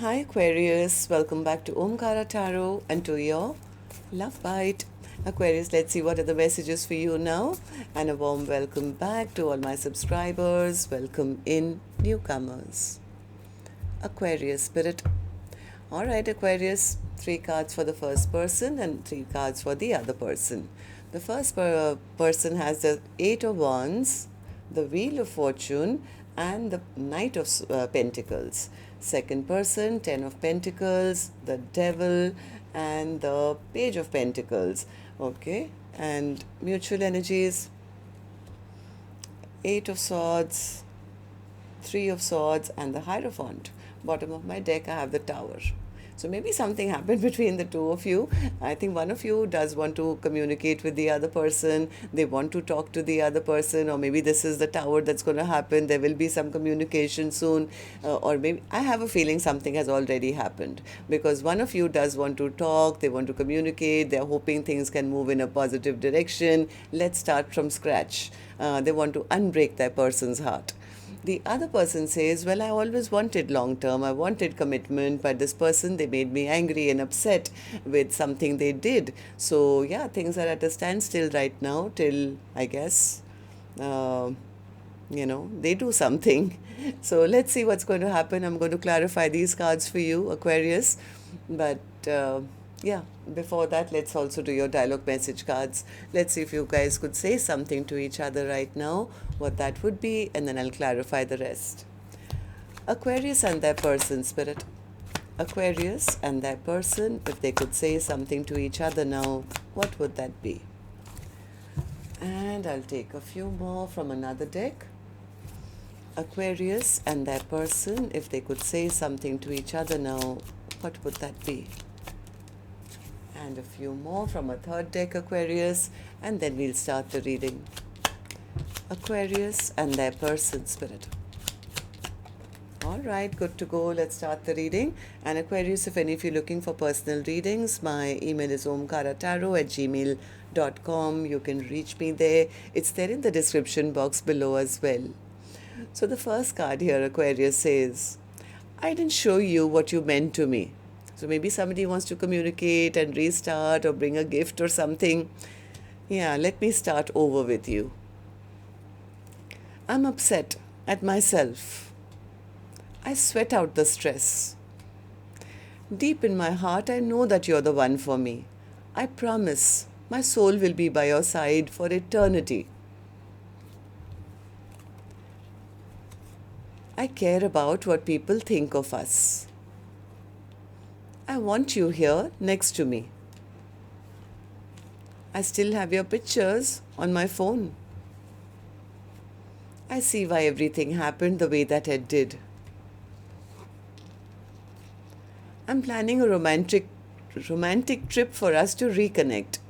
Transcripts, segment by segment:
Hi Aquarius, welcome back to Omkaratarot and to your Love Bite. Aquarius, let's see what are the messages for you now. And a warm welcome back to all my subscribers. Welcome in newcomers. Aquarius Spirit. Alright, Aquarius, 3 cards for the first person and 3 cards for the other person. The first person has the 8 of Wands, the Wheel of Fortune, and the Knight of Pentacles. Second person, 10 of Pentacles, the Devil, and the Page of Pentacles. Okay, and mutual energies, 8 of Swords, 3 of Swords, and the Hierophant. Bottom of my deck, I have the Tower. So maybe something happened between the two of you. I think one of you does want to communicate with the other person. They want to talk to the other person, or maybe this is the Tower that's going to happen. There will be some communication soon, or maybe I have a feeling something has already happened because one of you does want to talk. They want to communicate. They're hoping things can move in a positive direction. Let's start from scratch. They want to unbreak that person's heart. The other person says, well, I always wanted long term, I wanted commitment, but this person, they made me angry and upset with something they did. So yeah, things are at a standstill right now till, I guess, they do something. So let's see what's going to happen. I'm going to clarify these cards for you, Aquarius. But yeah, before that, let's also do your dialogue message cards. Let's see if you guys could say something to each other right now, what that would be, and then I'll clarify the rest. Aquarius and their person, Spirit. Aquarius and their person, if they could say something to each other now, what would that be? And I'll take a few more from another deck. Aquarius and their person, if they could say something to each other now, what would that be? And a few more from a third deck, Aquarius, and then we'll start the reading. Aquarius and their person, Spirit. All right, good to go. Let's start the reading. And Aquarius, if any of you are looking for personal readings, my email is omkaratarot@gmail.com. You can reach me there. It's there in the description box below as well. So the first card here, Aquarius, says, I didn't show you what you meant to me. So maybe somebody wants to communicate and restart or bring a gift or something. Yeah, let me start over with you. I'm upset at myself. I sweat out the stress. Deep in my heart, I know that you're the one for me. I promise my soul will be by your side for eternity. I care about what people think of us. I want you here next to me. I still have your pictures on my phone. I see why everything happened the way that it did. I'm planning a romantic trip for us to reconnect.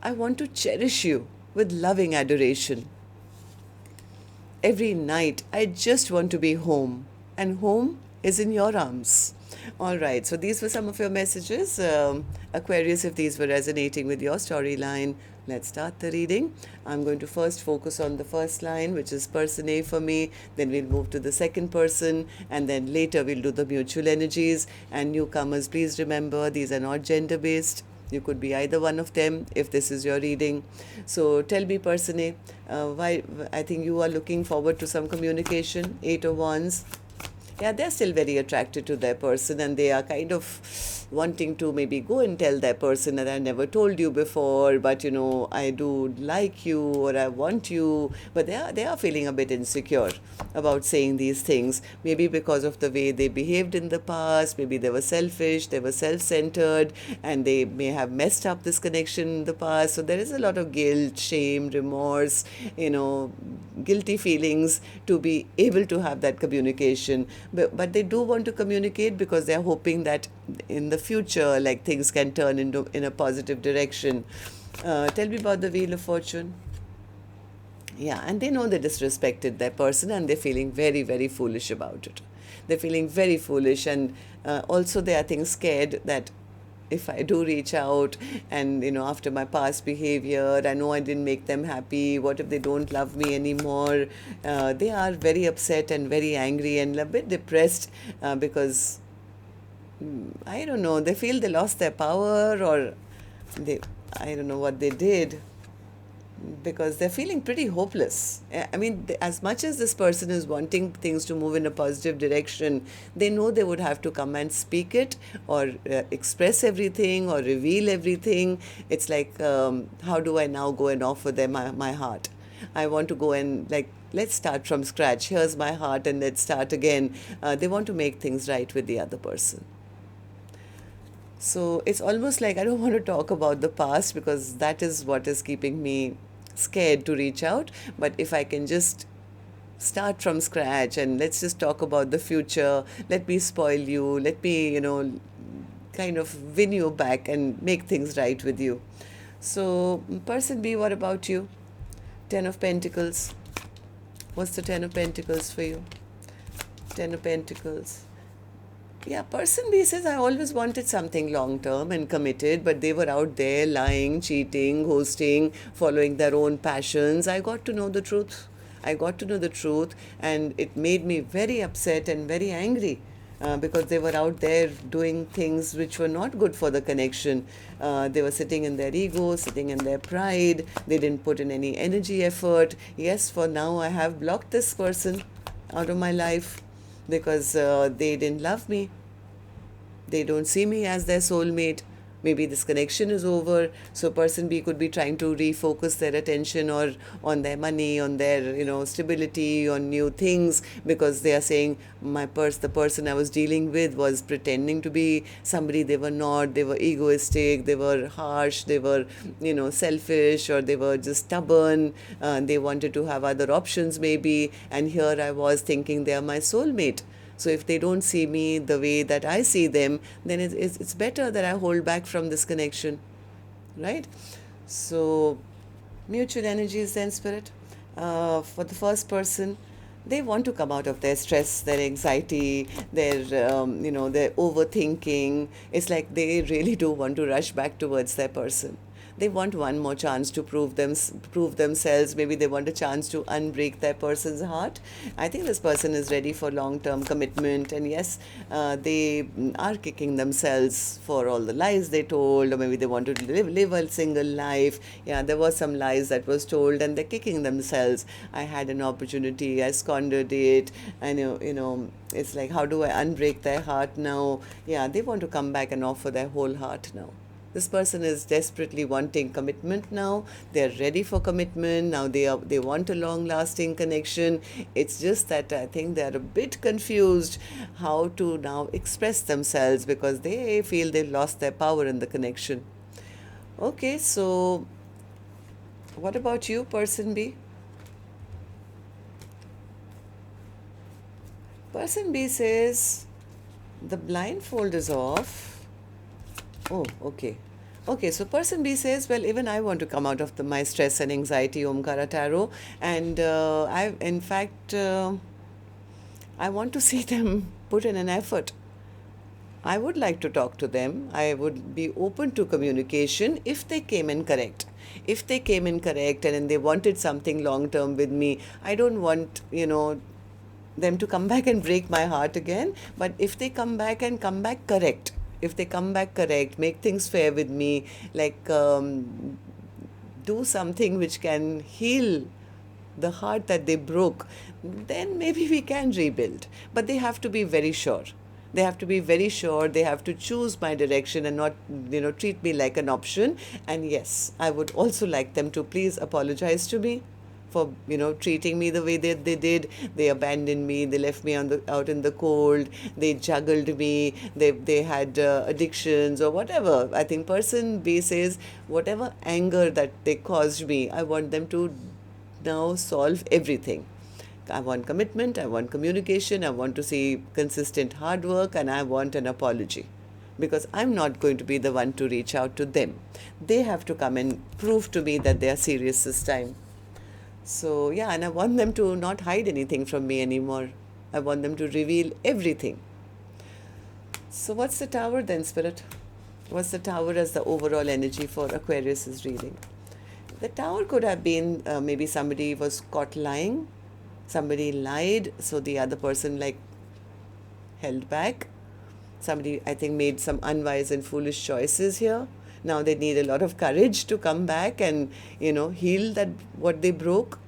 I want to cherish you with loving adoration. Every night, I just want to be home, and home is in your arms. All right, so these were some of your messages. Aquarius, if these were resonating with your storyline, let's start the reading. I'm going to first focus on the first line, which is person A for me. Then we'll move to the second person, and then later we'll do the mutual energies. And newcomers, please remember, these are not gender-based. You could be either one of them if this is your reading. So tell me, person A, why I think you are looking forward to some communication. 8 of Wands. Yeah, they're still very attracted to their person, and they are kind of wanting to maybe go and tell their person that I never told you before, but I do like you or I want you, but they are feeling a bit insecure about saying these things, maybe because of the way they behaved in the past. Maybe they were selfish, they were self-centered, and they may have messed up this connection in the past. So there is a lot of guilt, shame, remorse, guilty feelings to be able to have that communication. But they do want to communicate because they're hoping that in the future, like, things can turn in a positive direction. Tell me about the Wheel of Fortune. Yeah, and they know they disrespected their person, and they're feeling very, very foolish about it. They're feeling very foolish, and also they are, I think, scared that if I do reach out and, after my past behavior, I know I didn't make them happy. What if they don't love me anymore? They are very upset and very angry and a bit depressed because I don't know, they feel they lost their power, or they, I don't know what they did, because they're feeling pretty hopeless. I mean, as much as this person is wanting things to move in a positive direction, they know they would have to come and speak it, or express everything, or reveal everything. It's like, how do I now go and offer them my heart? I want to go and, like, let's start from scratch. Here's my heart, and let's start again. They want to make things right with the other person. So it's almost like I don't want to talk about the past, because that is what is keeping me scared to reach out. But if I can just start from scratch and let's just talk about the future, let me spoil you, let me, kind of win you back and make things right with you. So, person B, what about you? Ten of Pentacles. What's the Ten of Pentacles for you? Ten of Pentacles. Yeah, person B says, I always wanted something long term and committed, but they were out there lying, cheating, ghosting, following their own passions. I got to know the truth. I got to know the truth, and it made me very upset and very angry. Because they were out there doing things which were not good for the connection. They were sitting in their ego, sitting in their pride. They didn't put in any energy, effort. Yes, for now I have blocked this person out of my life, because they didn't love me. They don't see me as their soulmate. Maybe this connection is over. So person B could be trying to refocus their attention or on their money, on their stability, on new things, because they are saying the person I was dealing with was pretending to be somebody they were not. They were egoistic, they were harsh, they were selfish, or they were just stubborn. They wanted to have other options maybe, and here I was thinking they are my soulmate. So if they don't see me the way that I see them, then it's better that I hold back from this connection, right? So mutual energies then, Spirit. For the first person, they want to come out of their stress, their anxiety, their overthinking. It's like they really do want to rush back towards their person. They want one more chance to prove themselves. Maybe they want a chance to unbreak their person's heart. I think this person is ready for long-term commitment, and yes, they are kicking themselves for all the lies they told, or maybe they want to live a single life. Yeah, there were some lies that was told, and they're kicking themselves. I had an opportunity, I squandered it, and it's like, how do I unbreak their heart now? Yeah, they want to come back and offer their whole heart now. This person is desperately wanting commitment now. They're ready for commitment. Now they want a long-lasting connection. It's just that I think they're a bit confused how to now express themselves, because they feel they've lost their power in the connection. Okay, so what about you, person B? Person B says the blindfold is off. Oh, okay. Okay, so person B says, well, even I want to come out of my stress and anxiety, Omkaratarot, and I want to see them put in an effort. I would like to talk to them. I would be open to communication if they came in correct. If they came in correct and they wanted something long term with me, I don't want, them to come back and break my heart again. But if they come back correct, make things fair with me, like do something which can heal the heart that they broke, then maybe we can rebuild. But they have to be very sure. They have to be very sure. They have to choose my direction and not, treat me like an option. And yes, I would also like them to please apologize to me for treating me the way they did. They abandoned me, they left me out in the cold, they juggled me, they had addictions or whatever. I think person B says whatever anger that they caused me, I want them to now solve everything. I want commitment, I want communication, I want to see consistent hard work, and I want an apology. Because I'm not going to be the one to reach out to them. They have to come and prove to me that they are serious this time. So yeah, and I want them to not hide anything from me anymore. I want them to reveal everything. So what's the Tower then, Spirit? What's the Tower as the overall energy for Aquarius' reading? The Tower could have been maybe somebody was caught lying. Somebody lied, so the other person held back. Somebody, I think, made some unwise and foolish choices here. Now they need a lot of courage to come back and, heal that what they broke.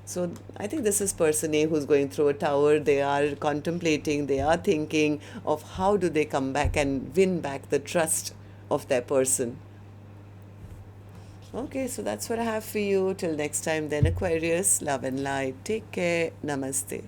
So I think this is person A who's going through a tower. They are contemplating, they are thinking of how do they come back and win back the trust of their person. Okay, so that's what I have for you. Till next time then, Aquarius, love and light. Take care. Namaste.